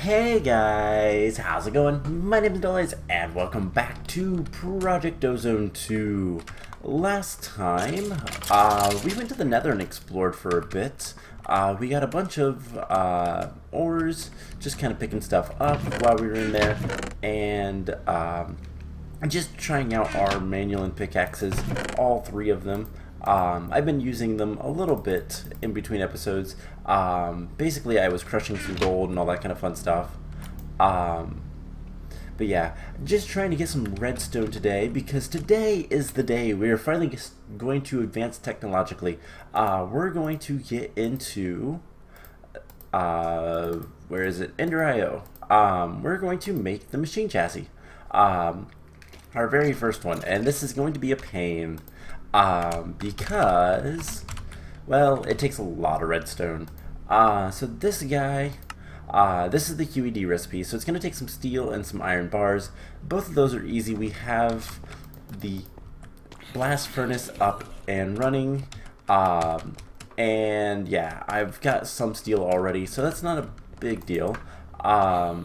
Hey guys, how's it going? My name is Deliz, and welcome back to Project Ozone 2. Last time, we went to the Nether and explored for a bit. We got a bunch of ores, just kind of picking stuff up while we were in there, and just trying out our manual and pickaxes, all three of them. I've been using them a little bit in between episodes. Basically, I was crushing some gold and all that kind of fun stuff. But yeah, just trying to get some redstone today, because today is the day we are finally going to advance technologically. We're going to get into, where is it? EnderIO. We're going to make the machine chassis. Our very first one, and this is going to be a pain. Because, well, it takes a lot of redstone. So this guy, this is the QED recipe, so it's going to take some steel and some iron bars. Both of those are easy. We have the blast furnace up and running, and yeah, I've got some steel already, so that's not a big deal. But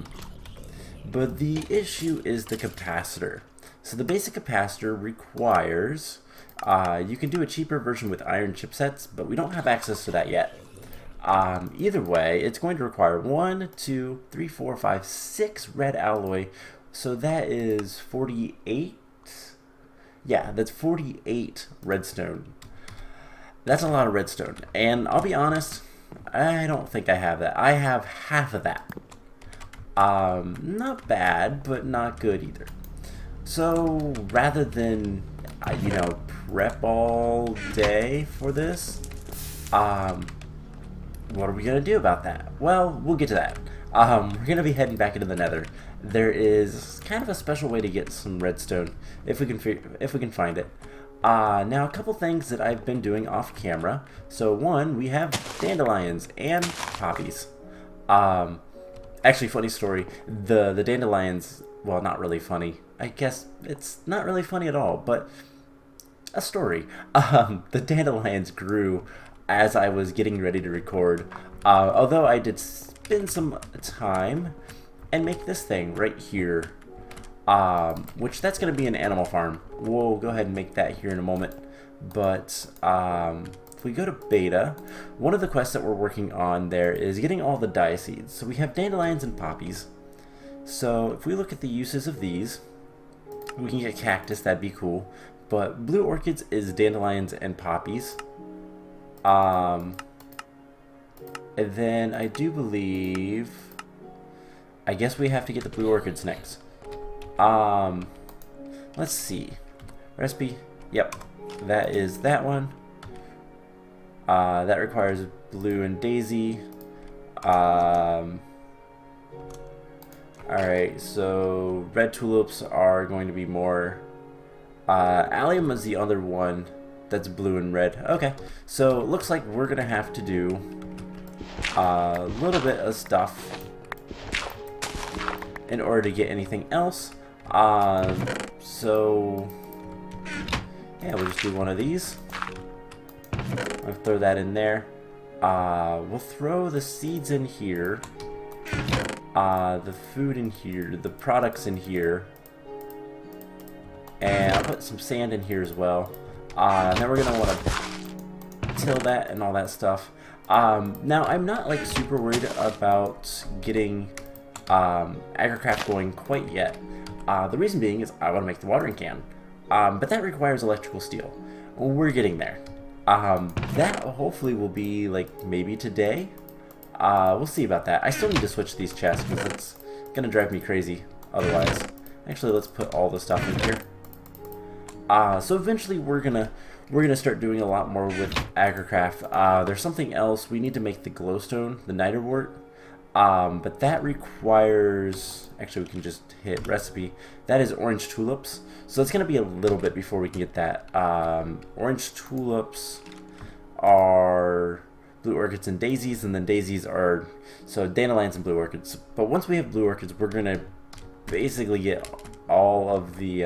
the issue is the capacitor. So the basic capacitor requires... you can do a cheaper version with iron chipsets, but we don't have access to that yet. Either way, it's going to require 1, 2, 3, 4, 5, 6 red alloy. So that is 48. Yeah, that's 48 redstone. That's a lot of redstone. And I'll be honest, I don't think I have that. I have half of that. Not bad, but not good either. So rather than, you know, prep all day for this, what are we gonna do about that? Well, we'll get to that. We're gonna be heading back into the Nether. There is kind of a special way to get some redstone if we can find it. Now a couple things that I've been doing off camera. So one, we have dandelions and poppies. Actually, funny story. The dandelions, well, not really funny. I guess it's not really funny at all, but a story. The dandelions grew as I was getting ready to record, although I did spend some time and make this thing right here, which that's going to be an animal farm. We'll go ahead and make that here in a moment. But if we go to beta, one of the quests that we're working on there is getting all the dye seeds. So we have dandelions and poppies. So if we look at the uses of these, we can get cactus, that'd be cool. But blue orchids is dandelions and poppies. And then I do believe, I guess we have to get the blue orchids next. Let's see. Recipe. Yep. That is that one. That requires blue and daisy. Alright, so red tulips are going to be more. Allium is the other one that's blue and red. Okay, so it looks like we're gonna have to do a little bit of stuff in order to get anything else. So yeah, we'll just do one of these. I'll throw that in there. We'll throw the seeds in here, the food in here, the products in here. And I'll put some sand in here as well. And then we're going to want to till that and all that stuff. Now, I'm not like super worried about getting AgriCraft going quite yet. The reason being is I want to make the watering can. But that requires electrical steel. We're getting there. That hopefully will be like maybe today. We'll see about that. I still need to switch these chests because it's going to drive me crazy otherwise. Actually, let's put all the stuff in here. So eventually we're gonna start doing a lot more with AgriCraft. There's something else. We need to make the glowstone, the niter wort. But that requires, actually we can just hit recipe. That is orange tulips. So it's gonna be a little bit before we can get that. Orange tulips are blue orchids and daisies, and then daisies are, so dandelions and blue orchids. But once we have blue orchids, we're gonna basically get all of the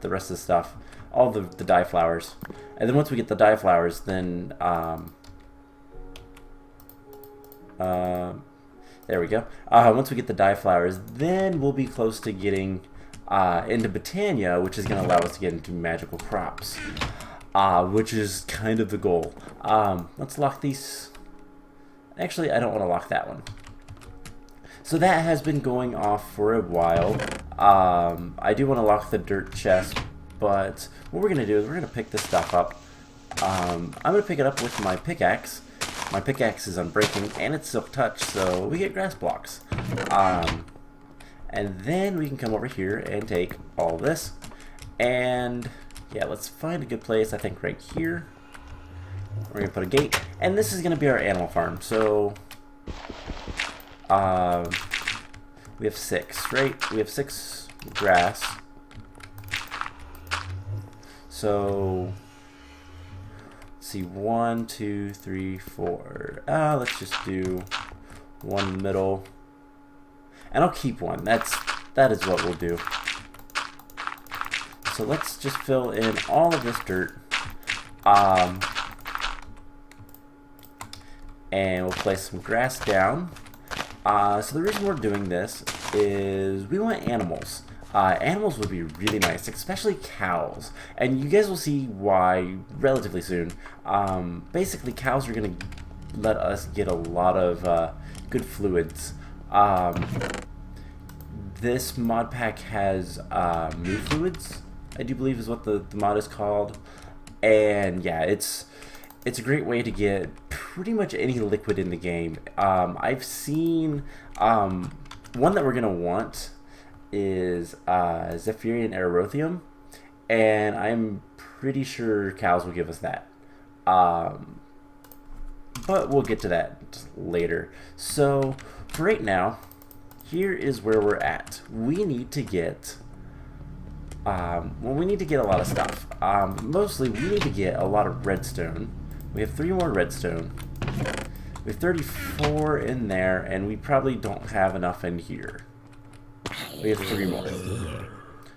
rest of the stuff. All the dye flowers, and then once we get the dye flowers, then There we go. Once we get the dye flowers, then we'll be close to getting into Botania, which is going to allow us to get into magical crops, which is kind of the goal. Let's lock these. Actually, I don't want to lock that one. So that has been going off for a while. I do want to lock the dirt chest, but what we're going to do is we're going to pick this stuff up. I'm going to pick it up with my pickaxe. My pickaxe is unbreaking and it's silk touch, so we get grass blocks. And then we can come over here and take all this. And yeah, let's find a good place. I think right here. We're going to put a gate. And this is going to be our animal farm. So we have 6, right? We have 6 grass. So let's see, 1, 2, 3, 4. Let's just do 1 in the middle. And I'll keep 1. That is what we'll do. So let's just fill in all of this dirt. And we'll place some grass down. So the reason we're doing this is we want animals. Animals would be really nice, especially cows. And you guys will see why relatively soon. Basically, cows are going to let us get a lot of good fluids. This mod pack has moo fluids, I do believe is what the mod is called. And yeah, it's a great way to get pretty much any liquid in the game. I've seen one that we're going to want is Zephyrian Aerothium, and I'm pretty sure cows will give us that. But we'll get to that later. So for right now, here is where we're at. We need to get we need to get a lot of stuff. Mostly we need to get a lot of redstone. We have 3 more redstone. We have 34 in there, and we probably don't have enough in here. We have 3 more.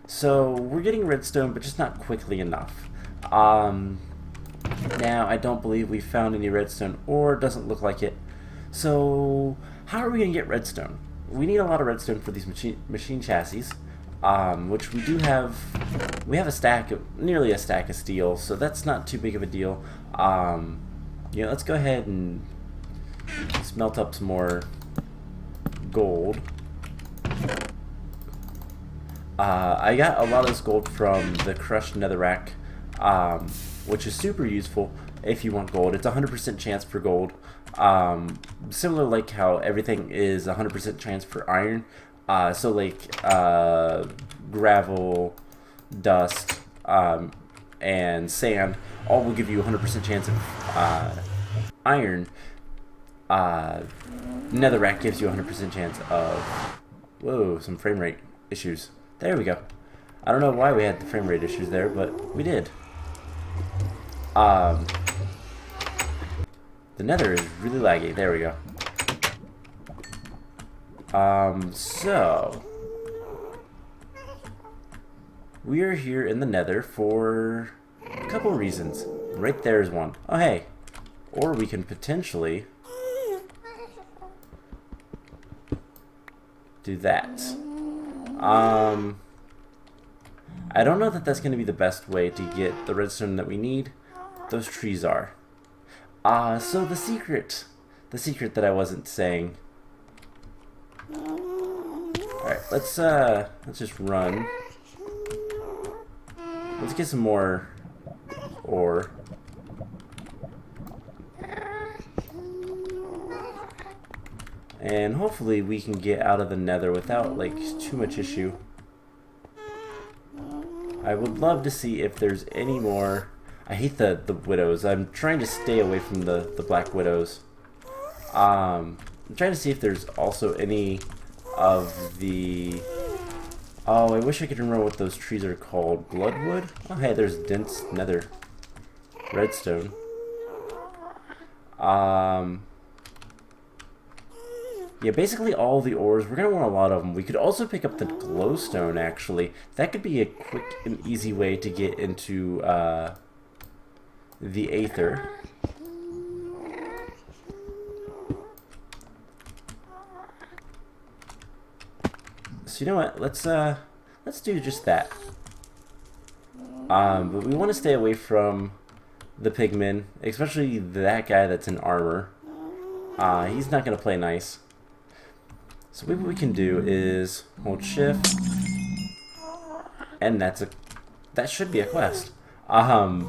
So we're getting redstone, but just not quickly enough. Now I don't believe we found any redstone, or it doesn't look like it. So how are we going to get redstone? We need a lot of redstone for these machine chassis, which we do have. We have nearly a stack of steel, so that's not too big of a deal. You know, let's go ahead and smelt up some more gold. I got a lot of this gold from the crushed netherrack, which is super useful if you want gold. It's 100% chance for gold. Similar like how everything is 100% chance for iron. So like gravel, dust, and sand all will give you 100% chance of iron. Netherrack gives you 100% chance of... Whoa, some frame rate issues. There we go. I don't know why we had the frame rate issues there, but we did. The Nether is really laggy. There we go. So we are here in the Nether for a couple reasons. Right there is one. Oh hey. Or we can potentially do that. I don't know that that's going to be the best way to get the redstone that we need. Those trees are. So the secret that I wasn't saying. Alright, let's just run. Let's get some more ore. And hopefully we can get out of the Nether without like too much issue. I would love to see if there's any more. I hate the widows. I'm trying to stay away from the black widows. I'm trying to see if there's also any of the... Oh, I wish I could remember what those trees are called. Bloodwood? Oh, hey, there's dense nether redstone. Yeah, basically all the ores. We're going to want a lot of them. We could also pick up the glowstone, actually. That could be a quick and easy way to get into the Aether. So you know what? Let's do just that. But we want to stay away from the pigmen, especially that guy that's in armor. He's not going to play nice. So maybe what we can do is hold shift, and that should be a quest. Alright,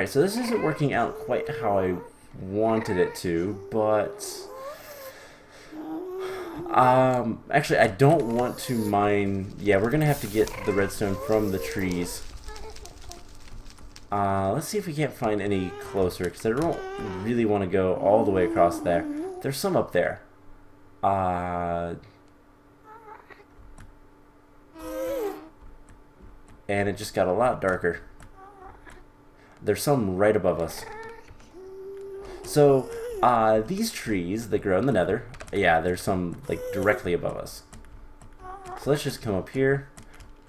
so this isn't working out quite how I wanted it to, but actually I don't want to mine. Yeah, we're gonna have to get the redstone from the trees. Let's see if we can't find any closer, because I don't really want to go all the way across there. There's some up there. And it just got a lot darker. There's some right above us. So, these trees that grow in the nether, yeah, there's some like directly above us. So let's just come up here.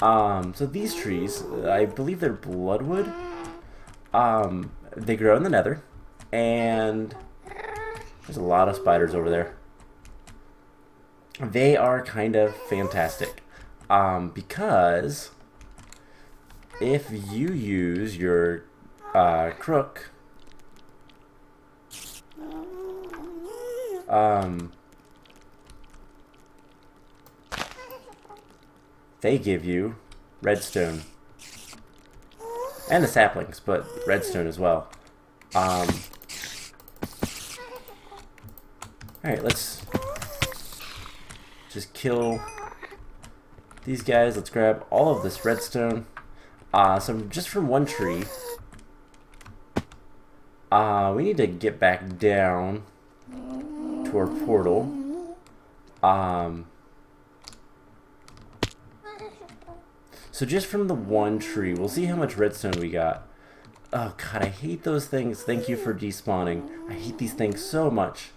So these trees, I believe they're bloodwood. They grow in the nether, and there's a lot of spiders over there. They are kind of fantastic, because if you use your crook, they give you redstone. And the saplings, but redstone as well. Alright, let's just kill these guys. Let's grab all of this redstone. So just from one tree, we need to get back down to our portal. So just from the one tree, we'll see how much redstone we got. Oh god, I hate those things. Thank you for despawning. I hate these things so much.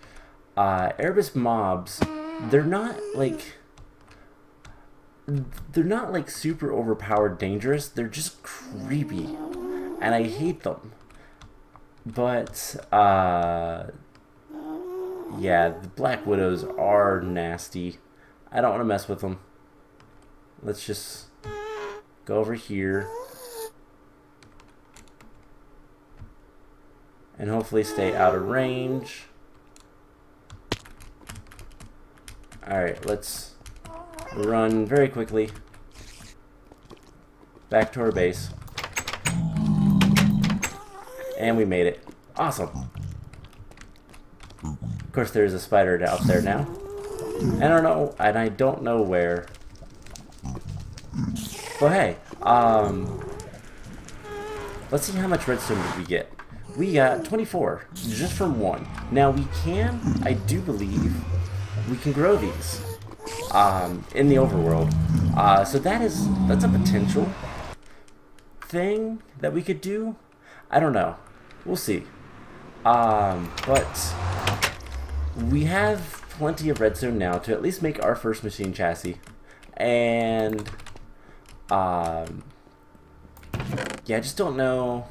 Erebus mobs, they're not like super overpowered dangerous. They're just creepy, and I hate them. But yeah, the black widows are nasty. I don't want to mess with them. Let's just go over here and hopefully stay out of range. Alright, let's run very quickly back to our base. And we made it. Awesome. Of course there's a spider out there now. I don't know where. But hey, let's see how much redstone did we get. We got 24, just from one. Now I do believe, we can grow these in the overworld. So that's a potential thing that we could do. I don't know. We'll see. But we have plenty of redstone now to at least make our first machine chassis. And yeah, I just don't know.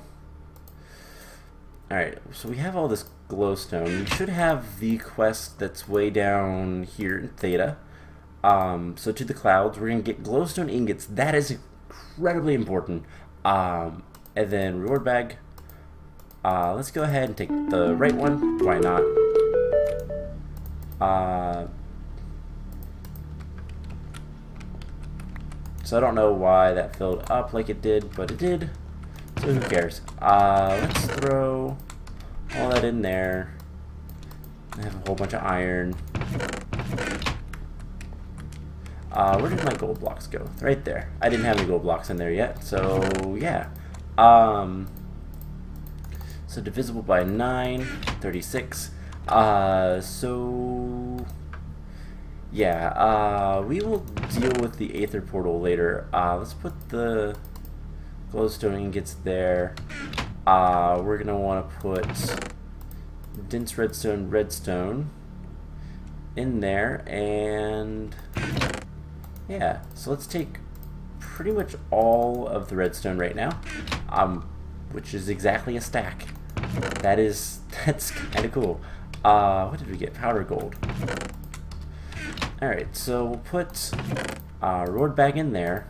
Alright, so we have all this glowstone. We should have the quest that's way down here in Theta. So to the clouds, we're going to get glowstone ingots. That is incredibly important. And then reward bag. Let's go ahead and take the right one. Why not? So I don't know why that filled up like it did, but it did. So who cares? Let's throw all that in there. I have a whole bunch of iron. Where did my gold blocks go? Right there. I didn't have any gold blocks in there yet, so yeah. So divisible by 9, 36. So yeah, we will deal with the Aether portal later. Let's put the glowstone ingots there. We're gonna want to put dense redstone in there, and yeah, so let's take pretty much all of the redstone right now, which is exactly a stack. That's kind of cool. What did we get? Powder gold. Alright, so we'll put road back in there.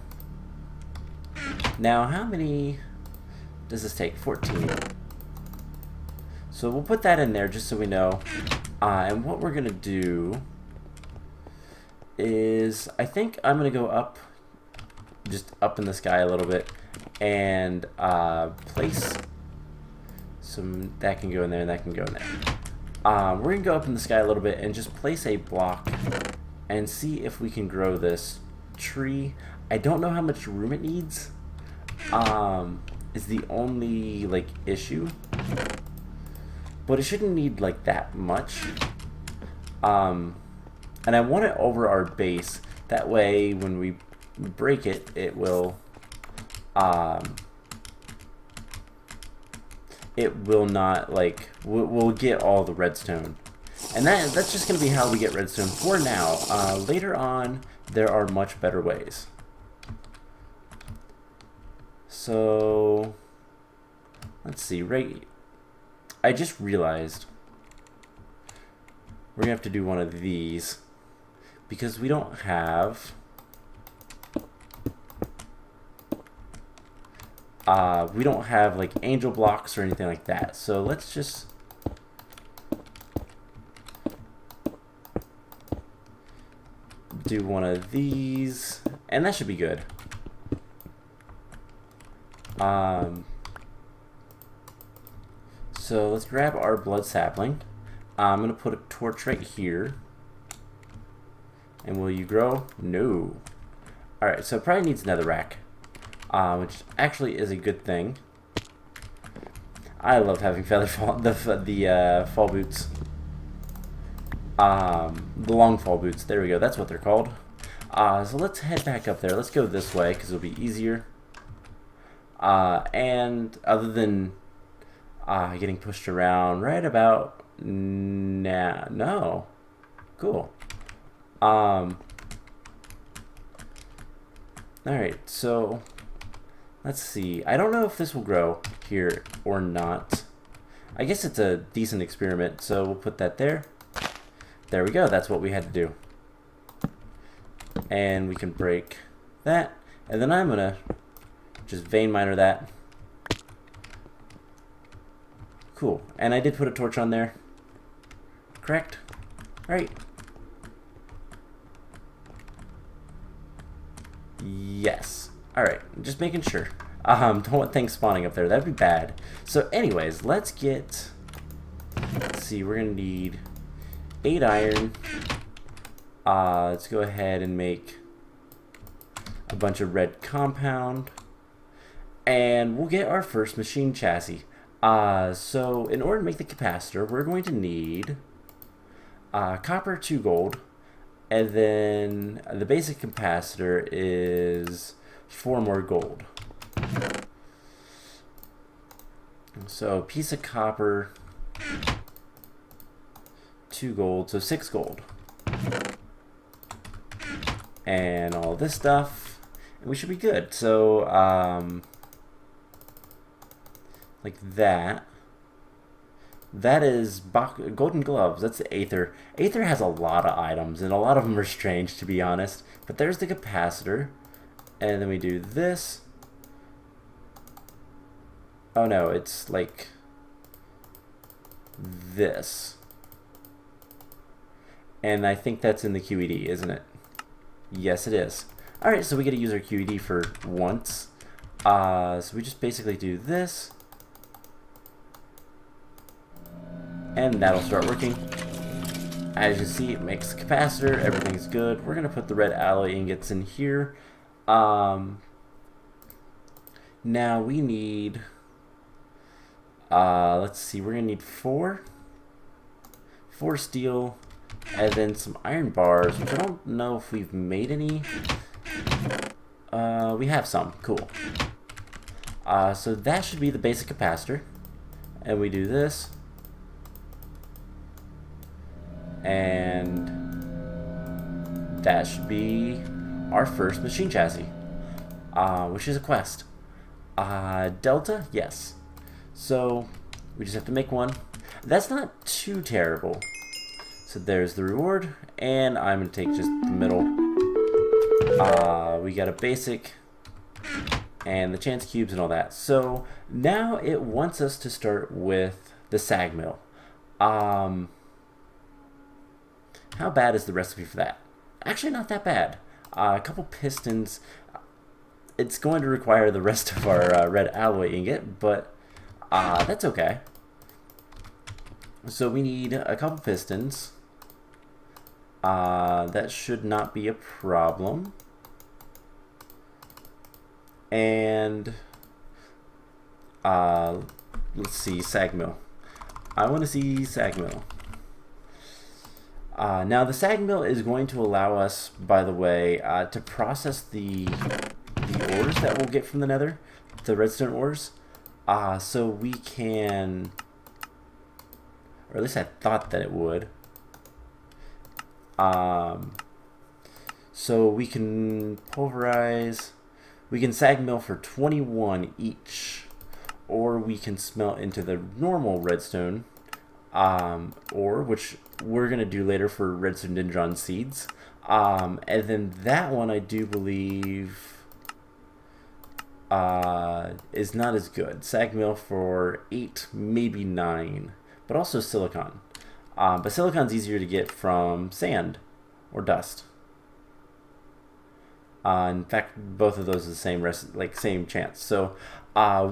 Now, how many does this take? 14. So we'll put that in there just so we know. And what we're going to do is, I think I'm going to go up, just up in the sky a little bit, and place some, that can go in there and that can go in there. We're going to go up in the sky a little bit and just place a block and see if we can grow this tree. I don't know how much room it needs, is the only like issue, but it shouldn't need like that much. And I want it over our base, that way when we break it, it will not like, we'll get all the redstone. And that's just going to be how we get redstone for now. Later on, there are much better ways. So, let's see, I just realized we're going to have to do one of these because we don't have like angel blocks or anything like that. So let's just do one of these, and that should be good. So let's grab our blood sapling. I'm gonna put a torch right here. And will you grow? No. Alright, so it probably needs netherrack, which actually is a good thing. I love having feather fall, the fall boots. The long fall boots, there we go, that's what they're called. So let's head back up there. Let's go this way because it'll be easier. And other than getting pushed around right about now, no, cool. Alright, so let's see. I don't know if this will grow here or not. I guess it's a decent experiment, so we'll put that there. There we go, that's what we had to do. And we can break that, and then I'm gonna just vein miner that. Cool, and I did put a torch on there. Correct? Right. Yes. Alright, just making sure. Don't want things spawning up there, that'd be bad. So anyways, let's see, we're gonna need 8 iron. Let's go ahead and make a bunch of red compound. And we'll get our first machine chassis. So in order to make the capacitor, we're going to need copper, 2 gold, and then the basic capacitor is 4 more gold. So a piece of copper, 2 gold, so 6 gold. And all this stuff, and we should be good. So, like that. That is golden gloves. That's the Aether. Aether has a lot of items, and a lot of them are strange, to be honest. But there's the capacitor. And then we do this. Oh no, it's like this. And I think that's in the QED, isn't it? Yes, it is. Alright, so we get to use our QED for once. So we just basically do this. And that'll start working. As you see, it makes the capacitor. Everything's good. We're going to put the red alloy ingots in here. Now we need... let's see, we're going to need 4 steel. And then some iron bars, which I don't know if we've made any. We have some. Cool. So that should be the basic capacitor. And we do this. And that should be our first machine chassis, which is a quest. Delta? Yes. So we just have to make one. That's not too terrible. So there's the reward, and I'm going to take just the middle. We got a basic, and the chance cubes and all that. So now it wants us to start with the Sag Mill. How bad is the recipe for that? Actually, not that bad. A couple pistons. It's going to require the rest of our red alloy ingot, but that's okay. So we need a couple pistons. That should not be a problem. And let's see, Sag Mill. I want to see Sag Mill. Now the Sag Mill is going to allow us, by the way, to process the ores that we'll get from the Nether, the redstone ores. So we can, or at least I thought that it would. So we can pulverize, we can Sag Mill for 21 each, or we can smelt into the normal redstone ore, which we're going to do later for redstone dendron seeds. And then that one I do believe is not as good. Sag Mill for 8, maybe 9, but also silicon. But silicon's easier to get from sand or dust. In fact, both of those are the same same chance. So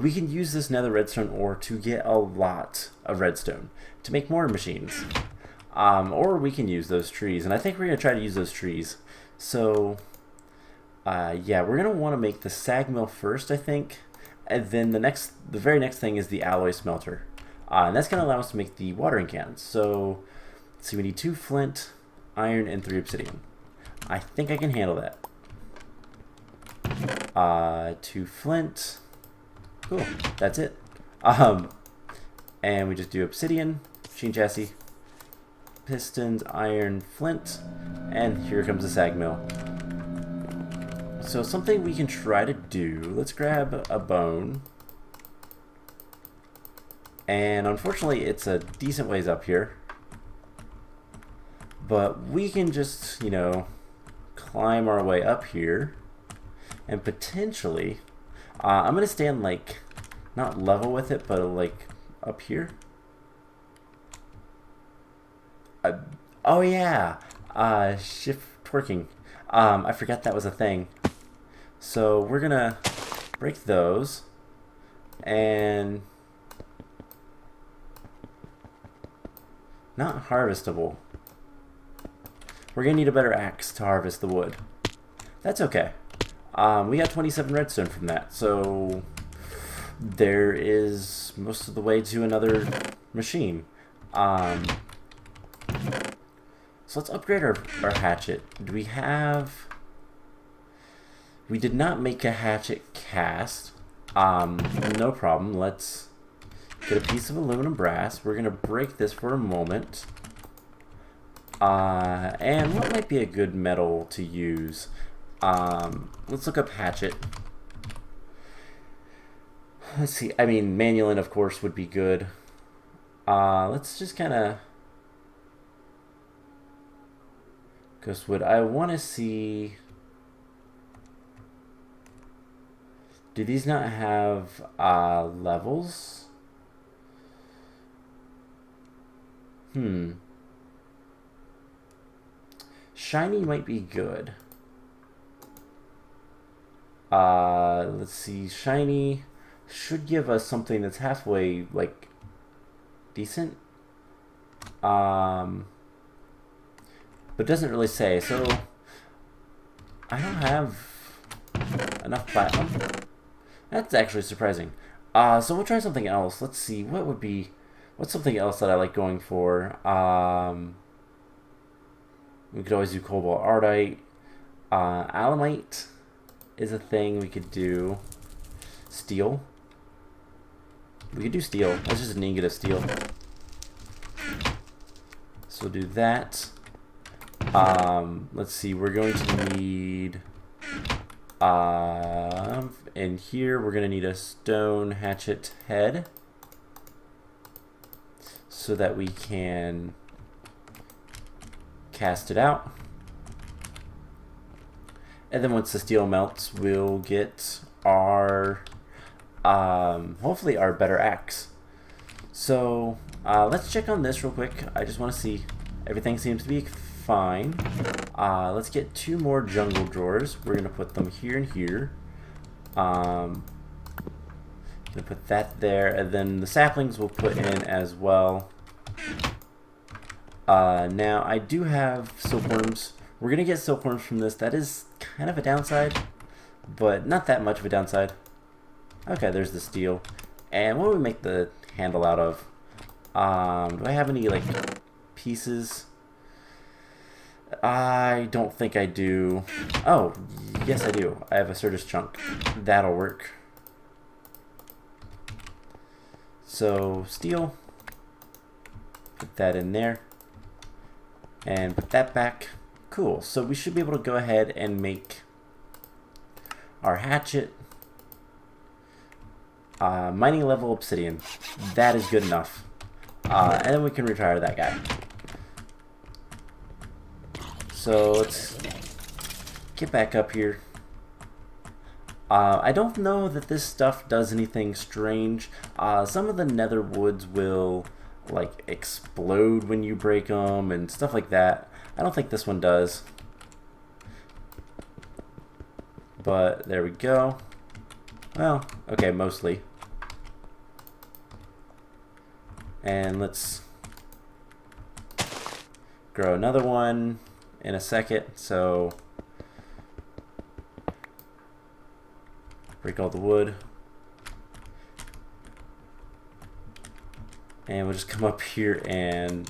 we can use this nether redstone ore to get a lot of redstone to make more machines. Or we can use those trees, and I think we're going to try to use those trees. So yeah, we're going to want to make the Sag Mill first, I think, and then the very next thing is the alloy smelter. And that's going to allow us to make the watering cans. So let's see, we need 2 flint, iron, and 3 obsidian. I think I can handle that. 2 flint. Cool, that's it. And we just do obsidian, machine chassis, pistons, iron, flint, and here comes the Sag Mill. So something we can try to do, let's grab a bone. And unfortunately it's a decent ways up here. But we can just, you know, climb our way up here. And potentially, I'm going to stand like, not level with it, but like up here. Oh yeah, shift twerking. I forgot that was a thing. So we're going to break those. And not harvestable. We're going to need a better axe to harvest the wood. That's okay. We got 27 redstone from that, so there is most of the way to another machine. So let's upgrade our hatchet. Do we have... We did not make a hatchet cast. No problem. Let's get a piece of aluminum brass. We're going to break this for a moment. And what might be a good metal to use? Let's look up hatchet. Let's see. I mean, manulin, of course, would be good. Let's just kind of... Ghost wood. I want to see... Do these not have levels? Shiny might be good. Let's see. Shiny should give us something that's halfway, like, decent. But doesn't really say. So I don't have enough platinum. That's actually surprising. So we'll try something else. Let's see. What's something else that I like going for? We could always do cobalt ardite. Alamite is a thing we could do. Steel. We could do steel. That's just an ingot of steel. So we'll do that. Let's see. We're going to need... in here we're going to need a stone hatchet head. So that we can cast it out. And then once the steel melts, we'll get our, hopefully our better axe. So let's check on this real quick. I just want to see. Everything seems to be fine. Let's get 2 more jungle drawers. We're going to put them here and here. Gonna put that there, and then the saplings we'll put in as well. Now, I do have silkworms. We're going to get silkworms from this. That is kind of a downside, but not that much of a downside. Okay, there's the steel. And what do we make the handle out of? Do I have any, like, pieces? I don't think I do. Oh, yes I do. I have a Certus chunk. That'll work. So, steel. Put that in there. And put that back. Cool. So we should be able to go ahead and make our hatchet. Mining level obsidian. That is good enough. And then we can retire that guy. So let's get back up here. I don't know that this stuff does anything strange. Some of the nether woods will like explode when you break them and stuff like that. I don't think this one does. But there we go. Well, okay, mostly. And let's grow another one in a second. So break all the wood. And we'll just come up here and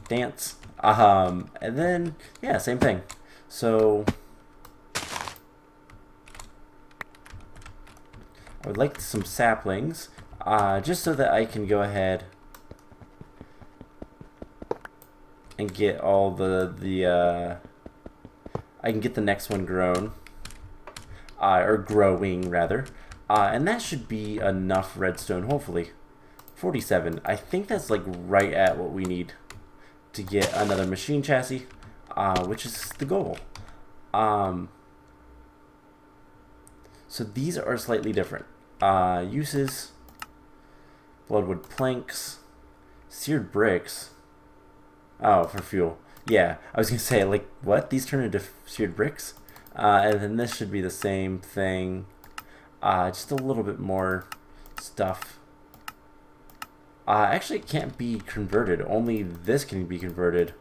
dance. And then, yeah, same thing. So I would like some saplings, just so that I can go ahead and get all I can get the next one grown, or growing rather, and that should be enough redstone, hopefully. 47. I think that's like right at what we need to get another machine chassis, which is the goal. So these are slightly different. Uses: bloodwood planks, seared bricks. Oh, for fuel. Yeah, I was gonna say, like, what? These turn into seared bricks? And then this should be the same thing. Just a little bit more stuff. Actually, it can't be converted. Only this can be converted.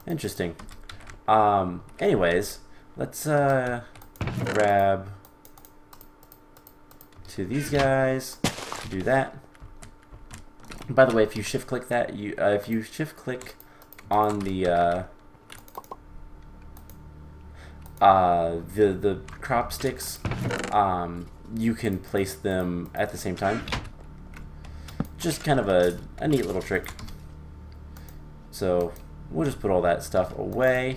Interesting. Anyways, let's grab 2 of these guys. Do that. By the way, if you shift click that, if you shift click on the crop sticks, you can place them at the same time. Just kind of a neat little trick. So we'll just put all that stuff away.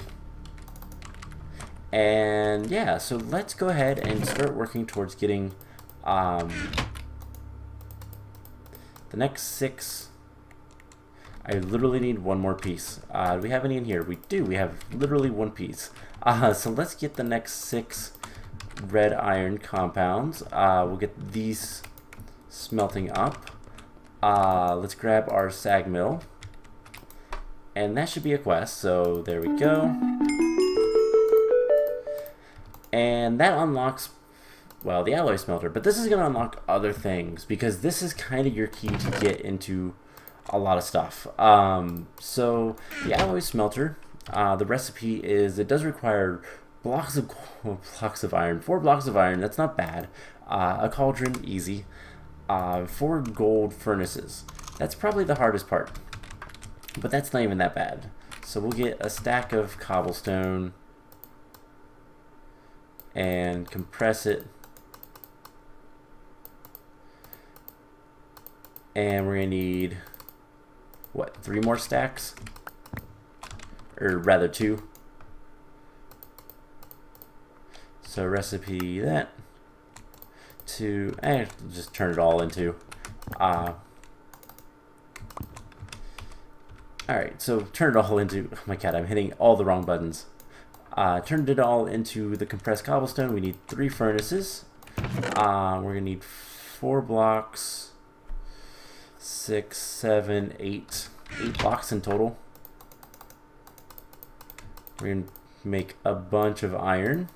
And yeah, so let's go ahead and start working towards getting the next 6. I literally need 1 more piece. Do we have any in here? We do. We have literally 1 piece. So let's get the next 6 red iron compounds. We'll get these smelting up. Let's grab our Sag Mill. And that should be a quest. So there we go. And that unlocks, well, the alloy smelter. But this is going to unlock other things, because this is kind of your key to get into a lot of stuff. So the alloy smelter, the recipe is, it does require blocks of iron, 4 blocks of iron. That's not bad. A cauldron, easy. 4 gold furnaces. That's probably the hardest part, but that's not even that bad. So we'll get a stack of cobblestone and compress it, and we're gonna need, what, 3 more stacks, or rather 2. So recipe that to, just turn it all into Alright, so turn it all into... Oh my god, I'm hitting all the wrong buttons. Turned it all into the compressed cobblestone. We need 3 furnaces. We're going to need 4 blocks. 6, 7, 8. 8 blocks in total. We're going to make a bunch of iron.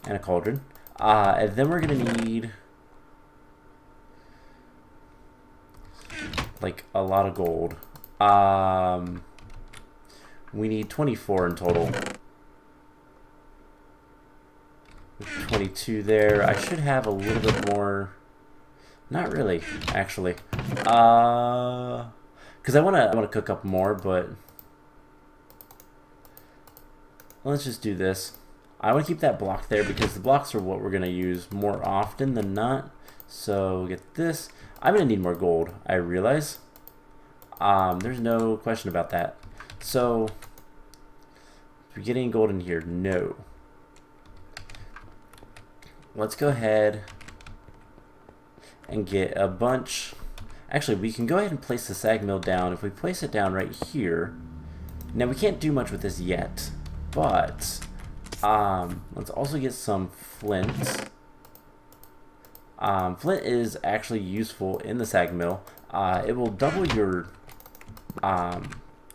And a cauldron. And then we're going to need... like a lot of gold. We need 24 in total. 22 there. I should have a little bit more. Not really, actually. Because I wanna cook up more, but let's just do this. I want to keep that block there because the blocks are what we're gonna use more often than not. So get this. I'm gonna need more gold, I realize. There's no question about that. So, are we getting gold in here? No. Let's go ahead and get a bunch. Actually, we can go ahead and place the Sag Mill down. If we place it down right here, now we can't do much with this yet, but let's also get some flint. Flint is actually useful in the Sag Mill. It will double your...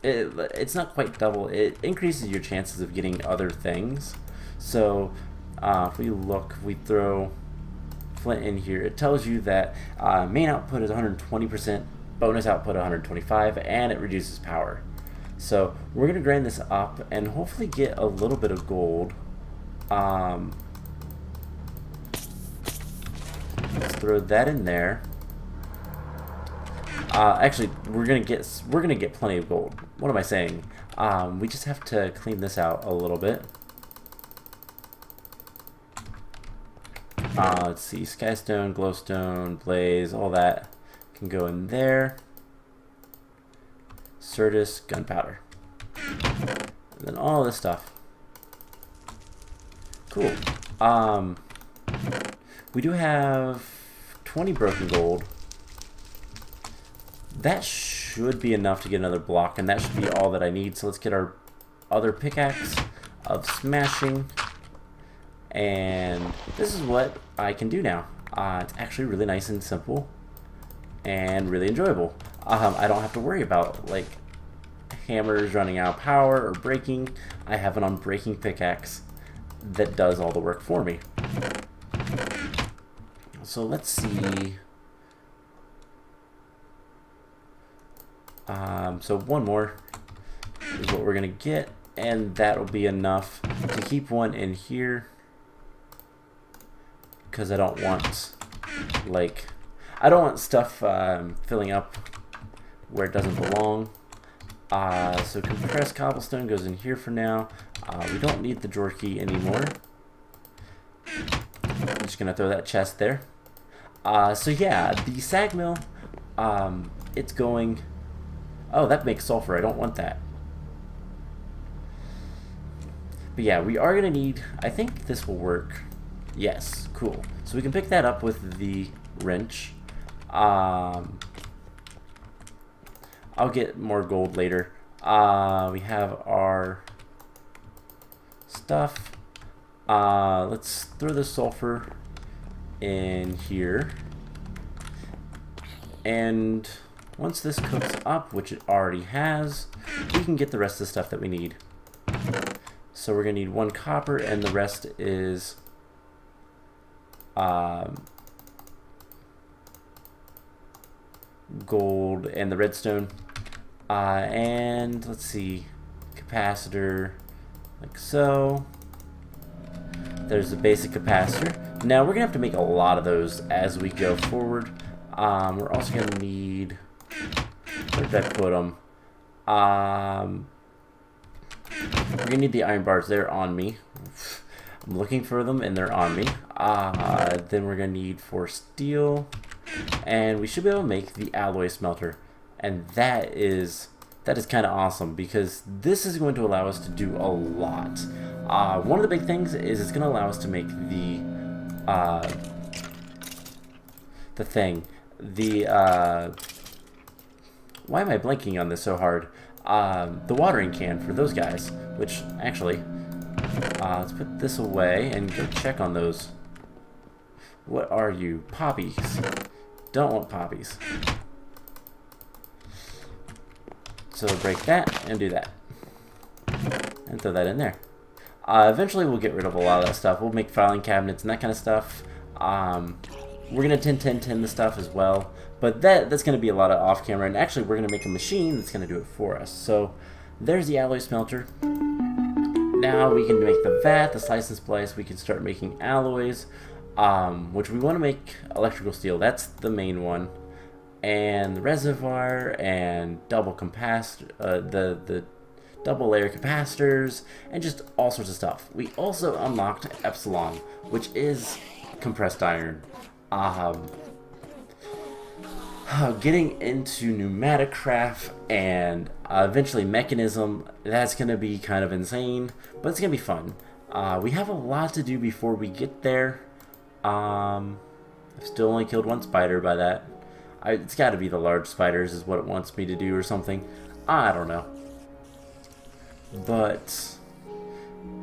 it's not quite double. It increases your chances of getting other things. So if we look, we throw flint in here. It tells you that main output is 120%, bonus output 125, and it reduces power. So we're going to grind this up and hopefully get a little bit of gold. Let's throw that in there. Actually, we're gonna get plenty of gold. What am I saying? We just have to clean this out a little bit. Let's see, skystone, glowstone, blaze, all that can go in there. Certus, gunpowder, and then all this stuff. Cool. We do have 20 broken gold. That should be enough to get another block, and that should be all that I need. So let's get our other pickaxe of smashing. And this is what I can do now. It's actually really nice and simple and really enjoyable. I don't have to worry about like hammers running out of power or breaking. I have an unbreaking pickaxe that does all the work for me. So let's see. So one more is what we're gonna get, and that'll be enough to keep one in here, because I don't want stuff filling up where it doesn't belong. So compressed cobblestone goes in here for now. We don't need the drawer key anymore. I'm just gonna throw that chest there. So yeah, the Sag Mill, it's going... Oh, that makes sulfur. I don't want that. But yeah, we are going to need... I think this will work. Yes, cool. So we can pick that up with the wrench. I'll get more gold later. We have our stuff. Let's throw the sulfur in here. And once this cooks up, which it already has, we can get the rest of the stuff that we need. So we're going to need 1 copper, and the rest is gold and the redstone. And let's see, capacitor, like so. There's the basic capacitor. Now we're going to have to make a lot of those as we go forward. We're also going to need... Where did I put them? We're gonna need the iron bars. They're on me. I'm looking for them, and they're on me. Then we're gonna need 4 steel, and we should be able to make the alloy smelter. And that is kind of awesome, because this is going to allow us to do a lot. One of the big things is it's going to allow us to make why am I blanking on this so hard? The watering can for those guys, which actually, let's put this away and go check on those. What are you? Poppies. Don't want poppies. So break that and do that. And throw that in there. Eventually we'll get rid of a lot of that stuff. We'll make filing cabinets and that kind of stuff. We're going to 10 the stuff as well. But that's going to be a lot of off camera. And actually we're going to make a machine that's going to do it for us. So there's the alloy smelter. Now we can make the vat, the slice and splice. We can start making alloys. Which we want to make electrical steel. That's the main one. And the reservoir and double the double layer capacitors and just all sorts of stuff. We also unlocked Epsilon, which is compressed iron. Getting into pneumatic craft and eventually mechanism, that's going to be kind of insane, but it's going to be fun. We have a lot to do before we get there. I've still only killed one spider by that. It's got to be the large spiders is what it wants me to do or something. I don't know. But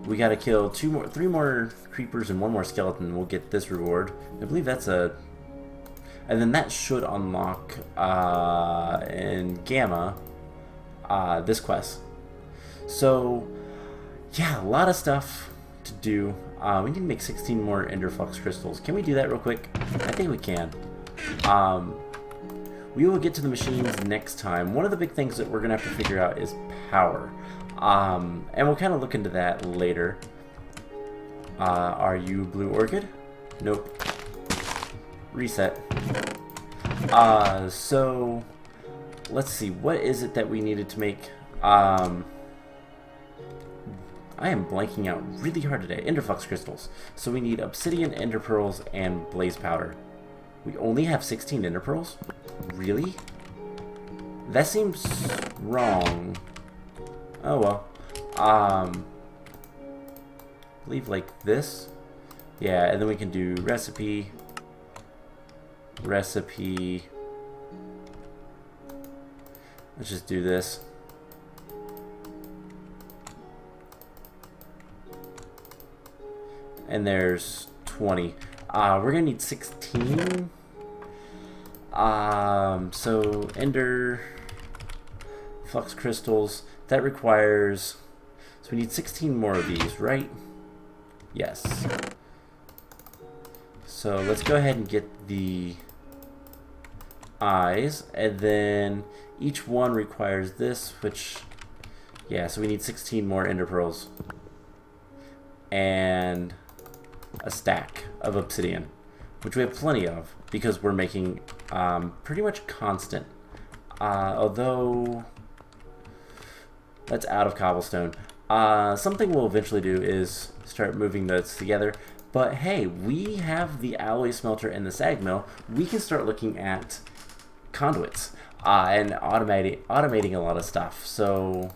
we got to kill three more creepers and one more skeleton. We'll get this reward. I believe that's a... And then that should unlock in Gamma this quest. So yeah, a lot of stuff to do. We need to make 16 more Ender Flux crystals. Can we do that real quick? I think we can. We will get to the machines next time. One of the big things that we're going to have to figure out is power. And we'll kind of look into that later. Are you Blue Orchid? Nope. Reset. So let's see. What is it that we needed to make? I am blanking out really hard today. Ender Flux crystals. So we need obsidian, ender pearls, and blaze powder. We only have 16 ender pearls? Really? That seems wrong. Oh well. I believe like this. Yeah, and then we can do recipe. Let's just do this. And there's 20. We're gonna need 16. So ender flux crystals, that requires, so we need 16 more of these, right? Yes. So let's go ahead and get the eyes, and then each one requires this, which, yeah, so we need 16 more ender pearls and a stack of obsidian, which we have plenty of because we're making pretty much constant, although that's out of cobblestone. Something we'll eventually do is start moving those together. But hey, we have the alloy smelter and the Sag Mill. We can start looking at conduits and automating a lot of stuff. So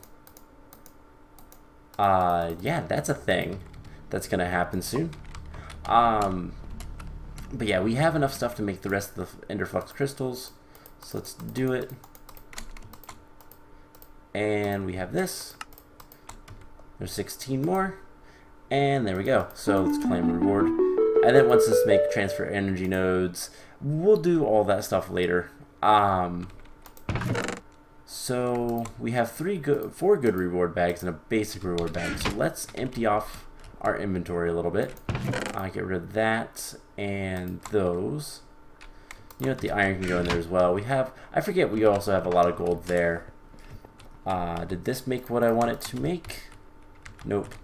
yeah, that's a thing that's gonna happen soon. But yeah, we have enough stuff to make the rest of the Ender Flux crystals. So let's do it. And we have this. There's 16 more. And there we go. So let's claim a reward. And then once this make transfer energy nodes, we'll do all that stuff later. So we have 4 good reward bags and a basic reward bag. So let's empty off our inventory a little bit. Get rid of that and those. You know what? The iron can go in there as well. We have, I forget, we also have a lot of gold there. Did this make what I want it to make? Nope.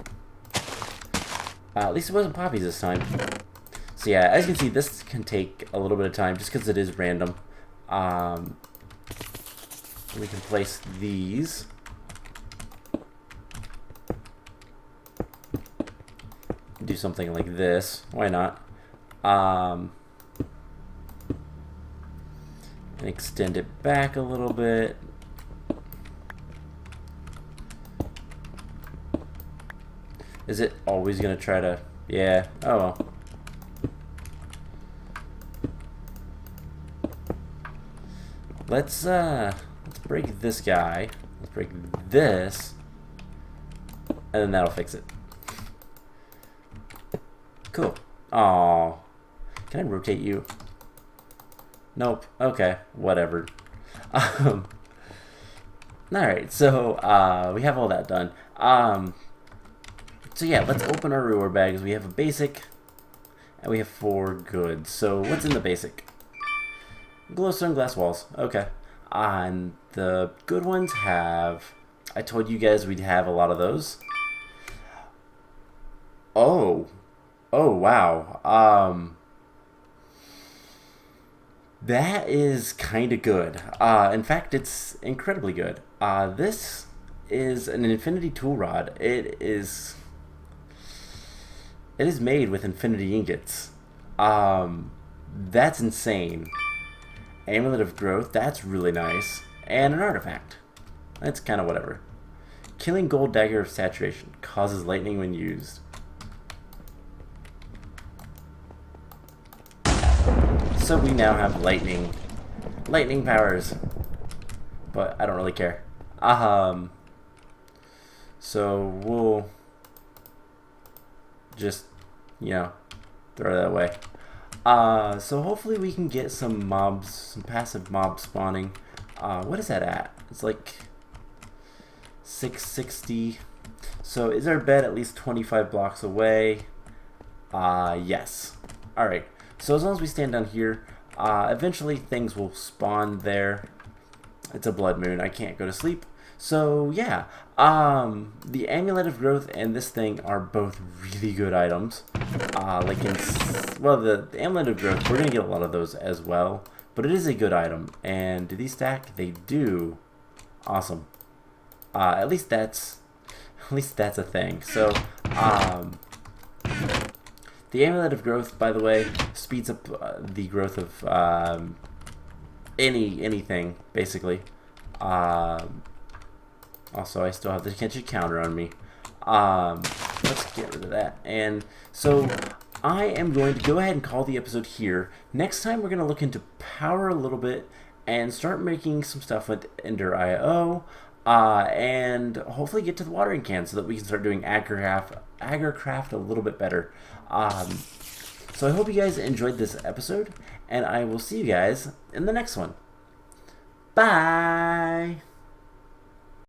At least it wasn't poppies this time. So yeah, as you can see, this can take a little bit of time just because it is random. We can place these. Do something like this. Why not? And extend it back a little bit. Is it always gonna try to? Yeah. Oh well. Let's break this guy. Let's break this. And then that'll fix it. Cool. Aww. Can I rotate you? Nope. Okay. Whatever. Alright, so we have all that done. So yeah, let's open our reward bags. We have a basic, and we have 4 goods. So what's in the basic? Glowstone glass walls. Okay. And the good ones have... I told you guys we'd have a lot of those. Oh. Oh, wow. That is kind of good. In fact, it's incredibly good. This is an infinity tool rod. It is made with infinity ingots. That's insane. Amulet of growth. That's really nice. And an artifact. That's kind of whatever. Killing gold dagger of saturation causes lightning when used. So we now have lightning powers, but I don't really care. So we'll just, you know, throw that away. So hopefully we can get some mobs, some passive mob spawning. What is that at? It's like 660. So is our bed at least 25 blocks away? Yes. Alright. So as long as we stand down here, eventually things will spawn there. It's a blood moon. I can't go to sleep. So yeah, the Amulet of Growth and this thing are both really good items. The Amulet of Growth, we're gonna get a lot of those as well. But it is a good item. And do these stack? They do. Awesome. At least that's a thing. So the Amulet of Growth, by the way, speeds up the growth of anything, basically. Also, I still have the kitchen counter on me. Let's get rid of that. And so I am going to go ahead and call the episode here. Next time, we're going to look into power a little bit and start making some stuff with EnderIO. And hopefully get to the watering can so that we can start doing agricraft a little bit better. So I hope you guys enjoyed this episode, and I will see you guys in the next one. Bye!